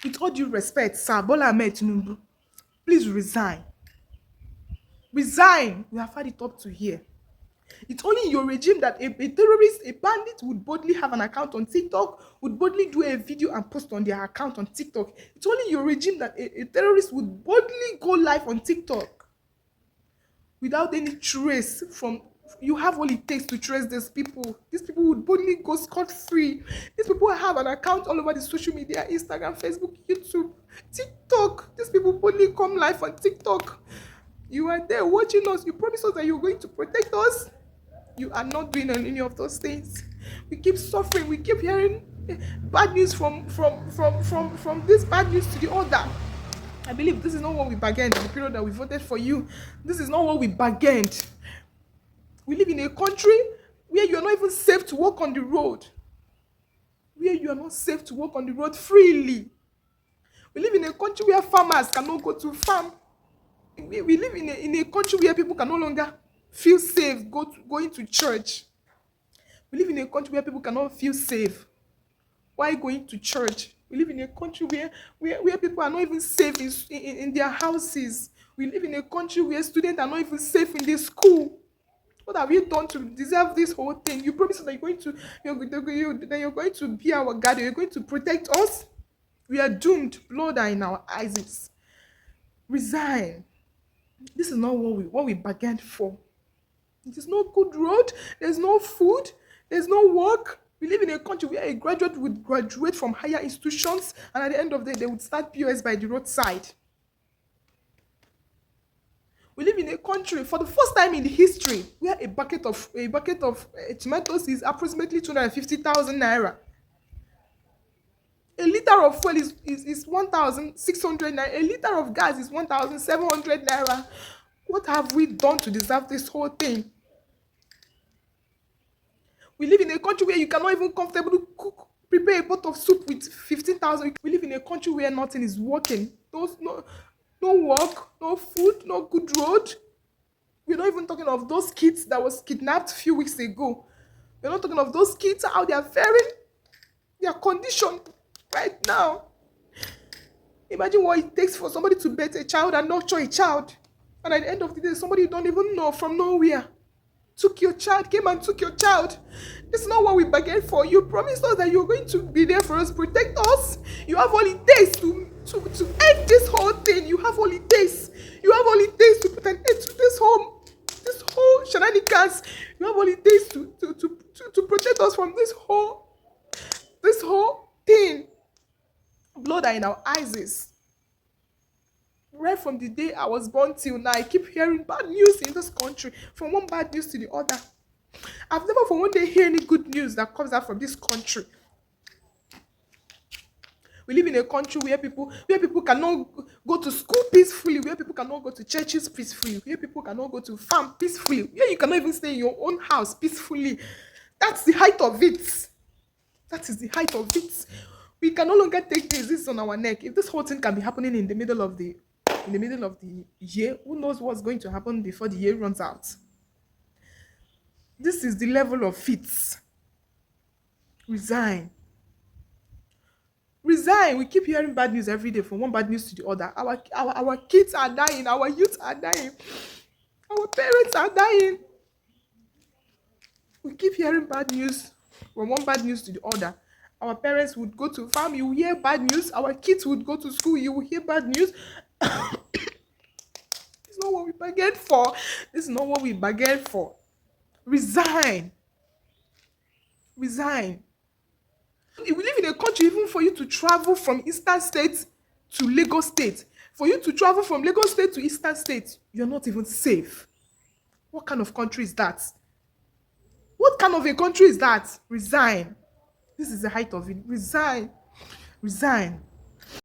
With all due respect, Sir Bola Ahmed Tinubu, please resign. Resign. We have had it up to here. It's only in your regime that a terrorist, a bandit would boldly have an account on TikTok, would boldly do a video and post on their account on TikTok. It's only in your regime that a terrorist would boldly go live on TikTok without any trace from. You have all it takes to trace these people. These people would boldly go scot-free. These people have an account all over the social media, Instagram, Facebook, YouTube, TikTok. These people boldly come live on TikTok. You are there watching us. You promise us that you're going to protect us. You are not doing any of those things. We keep suffering. We keep hearing bad news from this bad news to the other. I believe this is not what we bargained in the period that we voted for you. This is not what we bargained. We live in a country where you are not even safe to walk on the road. Where you are not safe to walk on the road freely. We live in a country where farmers cannot go to farm. We live in a country where people can no longer feel safe going to church. We live in a country where people cannot feel safe while going to church. We live in a country where people are not even safe in their houses. We live in a country where students are not even safe in their school. What have you done to deserve this whole thing? You promised that you're going to be our God. You're going to protect us. We are doomed. Blood are in our eyes. Resign. This is not what we bargained for. It is no good road. There's no food. There's no work. We live in a country where a graduate would graduate from higher institutions, and at the end of the day, they would start POS by the roadside. We live in a country for the first time in the history where a bucket of tomatoes is approximately 250,000 naira. A liter of fuel is 1,600 naira. A liter of gas is 1,700 naira. What have we done to deserve this whole thing? We live in a country where you cannot even comfortably prepare a pot of soup with 15,000. We live in a country where nothing is working. No work, no food, no good road. We're not even talking of those kids that was kidnapped a few weeks ago. We're not talking of those kids, how they are faring, their condition right now. Imagine what it takes for somebody to bet a child and nurture a child. And at the end of the day, somebody you don't even know from nowhere came and took your child. This is not what we bargained for. You promised us that you're going to be there for us, protect us. You have all it takes to end this whole thing. You have all it takes. You have all it takes to put an end to this whole shenanigans. You have all it takes to protect us from this whole thing. Blood are in our eyes. Right from the day I was born till now, I keep hearing bad news in this country, from one bad news to the other. I've never for one day heard any good news that comes out from this country. We live in a country where people cannot go to school peacefully, where people cannot go to churches peacefully, where people cannot go to farm peacefully, where you cannot even stay in your own house peacefully. That's the height of it. That is the height of it. We can no longer take this on our neck. If this whole thing can be happening in the middle of the year, who knows what's going to happen before the year runs out? This is the level of fits. Resign. Resign. We keep hearing bad news every day, from one bad news to the other. Our kids are dying. Our youth are dying. Our parents are dying. We keep hearing bad news from one bad news to the other. Our parents would go to farm, you will hear bad news. Our kids would go to school, you will hear bad news. It's not what we bargained for. This is not what we bargained for. Resign. Resign. We live in a country, even for you to travel from Eastern State to Lagos State, for you to travel from Lagos State to Eastern State, you're not even safe. What kind of country is that? What kind of a country is that? Resign. This is the height of it. Resign. Resign.